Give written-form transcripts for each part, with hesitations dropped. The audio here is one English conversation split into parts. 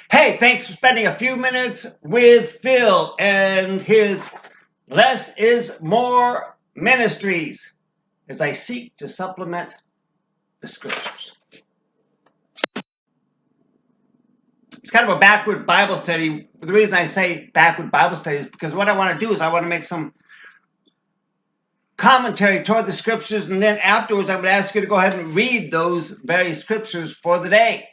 Hey, thanks for spending a few minutes with Phil and his Less is More ministries as I seek to supplement the scriptures. It's kind of a backward Bible study. The reason I say backward Bible study is because what I want to do is I want to make some commentary toward the scriptures, and then afterwards I'm going to ask you to go ahead and read those very scriptures for the day.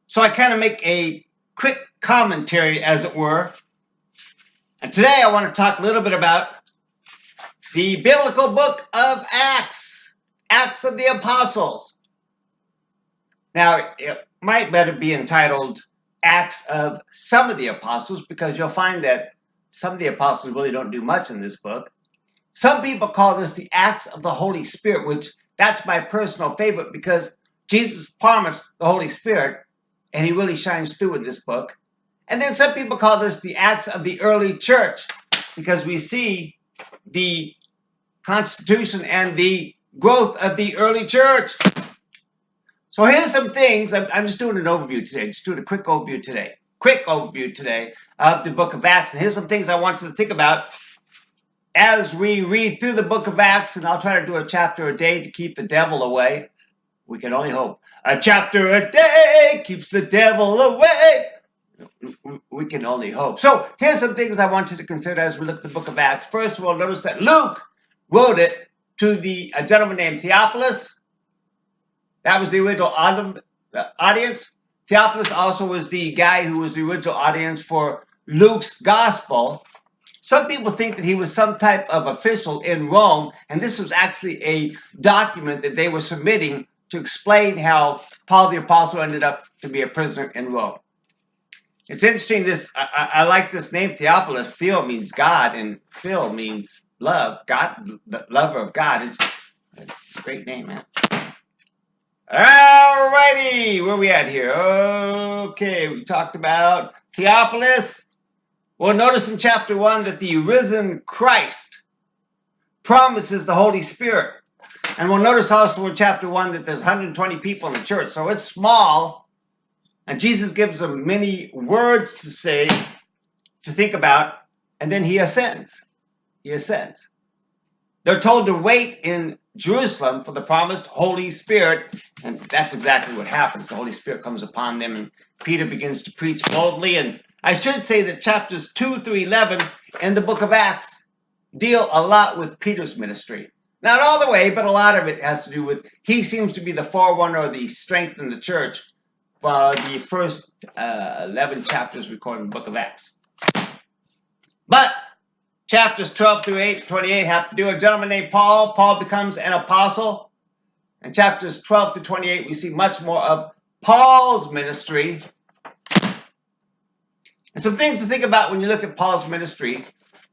So I kind of make a quick commentary, as it were. And today I want to talk a little bit about the biblical book of Acts, Acts of the Apostles. Now, it might better be entitled Acts of Some of the Apostles, because you'll find that some of the apostles really don't do much in this book. Some people call this the Acts of the Holy Spirit, which that's my personal favorite because Jesus promised the Holy Spirit, and he really shines through in this book. And then some people call this the Acts of the early church because we see the constitution and the growth of the early church. So here's some things. I'm just doing an overview today. Just doing a quick overview today. Quick overview today of the book of Acts. And here's some things I want you to think about as we read through the book of Acts. And I'll try to do a chapter a day to keep the devil away. We can only hope. A chapter a day keeps the devil away. We can only hope. So here's some things I want you to consider as we look at the book of Acts. First of all, notice that Luke wrote it to a gentleman named Theophilus. That was the original audience. Theophilus also was the guy who was the original audience for Luke's gospel. Some people think that he was some type of official in Rome, and this was actually a document that they were submitting to explain how Paul the Apostle ended up to be a prisoner in Rome. It's interesting, I like this name, Theophilus. Theo means God, and Phil means love, God, the lover of God. It's a great name, man. All righty, where are we at here? Okay, we talked about Theophilus. Well, notice in chapter 1 that the risen Christ promises the Holy Spirit. And we'll notice also in chapter 1 that there's 120 people in the church, so it's small. And Jesus gives them many words to say, to think about, and then he ascends. He ascends. They're told to wait in Jerusalem for the promised Holy Spirit, and that's exactly what happens. The Holy Spirit comes upon them, and Peter begins to preach boldly. And I should say that chapters 2 through 11 in the book of Acts deal a lot with Peter's ministry. Not all the way, but a lot of it has to do with, he seems to be the forerunner of the strength in the church for the first 11 chapters recorded in the book of Acts. But chapters 12 through 28 have to do with a gentleman named Paul. Paul becomes an apostle. In chapters 12 to 28, we see much more of Paul's ministry. And some things to think about when you look at Paul's ministry.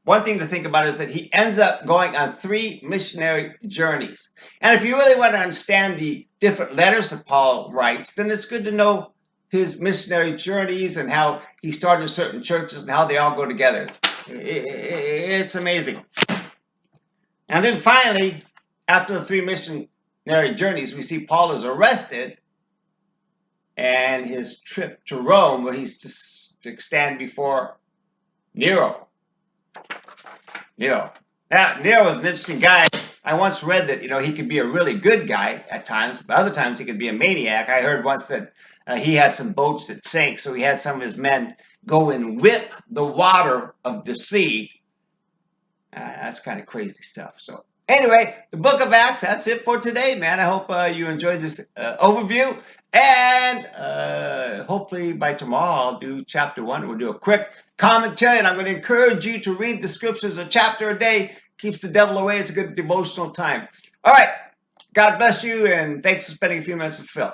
One thing to think about is that he ends up going on 3 missionary journeys. And if you really want to understand the different letters that Paul writes, then it's good to know his missionary journeys and how he started certain churches and how they all go together. It's amazing. And then finally, after the 3 missionary journeys, we see Paul is arrested and his trip to Rome, where he's to stand before Nero. Nero was an interesting guy. I once read that, he could be a really good guy at times, but other times he could be a maniac. I heard once that he had some boats that sank, so he had some of his men go and whip the water of the sea. That's kind of crazy stuff. So anyway, the book of Acts, that's it for today, man. I hope you enjoyed this overview. And hopefully by tomorrow I'll do chapter 1. We'll do a quick commentary, and I'm going to encourage you to read the scriptures a chapter a day. Keeps the devil away. It's a good devotional time. All right. God bless you, and thanks for spending a few minutes with Phil.